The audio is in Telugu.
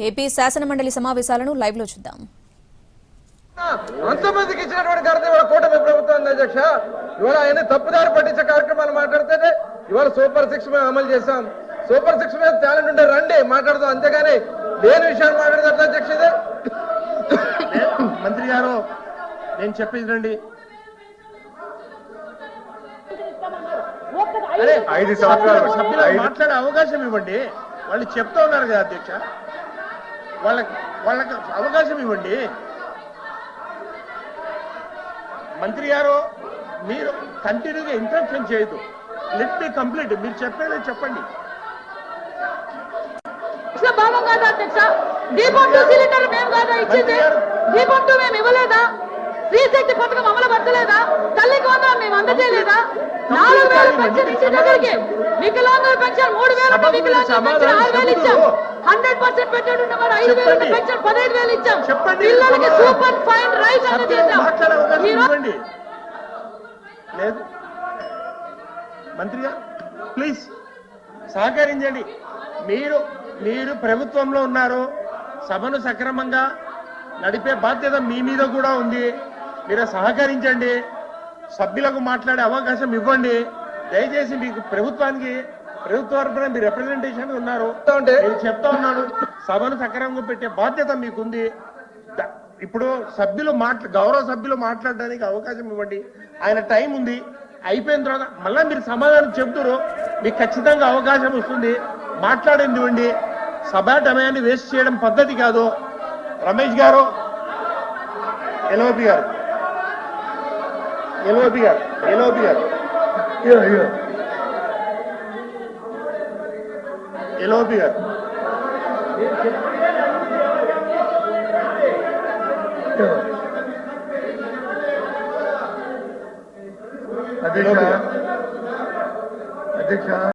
ఏపీ శాసనమండలి సమావేశాలను లైవ్ లో చూద్దాం. అంతమందికి ఇచ్చినటువంటి ఘనత ఇవాళ కూటమి ప్రభుత్వం అధ్యక్ష. ఇవాళ ఆయన తప్పుదారి పట్టించే కార్యక్రమాలు మాట్లాడితేనే ఇవాళ సూపర్ 6 మేము అమలు చేశాం. సూపర్ 6 మీద టాలెంట్ ఉంటే రండి మాట్లాడదాం, అంతేగాని లేని విషయాలు మాట్లాడదు అధ్యక్ష. ఇదే మంత్రి గారు నేను చెప్పేది రండి. 5 సంవత్సరాలు సభ్యులకు మాట్లాడే అవకాశం ఇవ్వండి. వాళ్ళు చెప్తా ఉన్నారు కదా అధ్యక్ష, వాళ్ళకి అవకాశం ఇవ్వండి. మంత్రి గారు మీరు కంటిన్యూగా ఇంటరప్షన్ చేయదు. Let me complete. మీరు చెప్పేది చెప్పండి. భావం కాదా అధ్యక్ష? దీపం 2 సిలిండర్ మేము కాదా ఇచ్చింది? దీపం 2 మేము ఇవ్వలేదా? శ్రీశక్తి పథకం అమలు పడతలేదా? తల్లికి వందనం మేము అందజేయలేదా? 4000 పెన్షన్ ఇచ్చే దగ్గరికి వికలాంగుల పెన్షన్ 3000, వికలాంగుల పెన్షన్ 6000 ఇచ్చాం. 100% పెట్టాడు ఉన్న వాడు 5000 పెన్షన్ 15000 ఇచ్చాం. పిల్లలకి సూపర్ ఫైన్ రైస్ అందజేద్దాం. లేదు మంత్రి గారు ప్లీజ్ సహకరించండి. మీరు ప్రభుత్వంలో ఉన్నారు. సభను సక్రమంగా నడిపే బాధ్యత మీ మీద కూడా ఉంది. మీరు సహకరించండి. సభ్యులకు మాట్లాడే అవకాశం ఇవ్వండి దయచేసి. మీకు ప్రభుత్వం తరఫున మీరు రిప్రజెంటేషన్ ఉన్నారు. నేను చెప్తా ఉన్నాను, సభను సక్రమంగా పెట్టే బాధ్యత మీకుంది. ఇప్పుడు గౌరవ సభ్యులు మాట్లాడడానికి అవకాశం ఇవ్వండి. ఆయన టైం ఉంది. అయిపోయిన తర్వాత మళ్ళీ మీరు సమాధానం చెబుతారు. మీకు ఖచ్చితంగా అవకాశం వస్తుంది. మాట్లాడింది ఇవ్వండి. సభా సమయాన్ని వేస్ట్ చేయడం పద్ధతి కాదు. రమేష్ గారు, ఎల్ఓపి గారు. అధ్యక్ష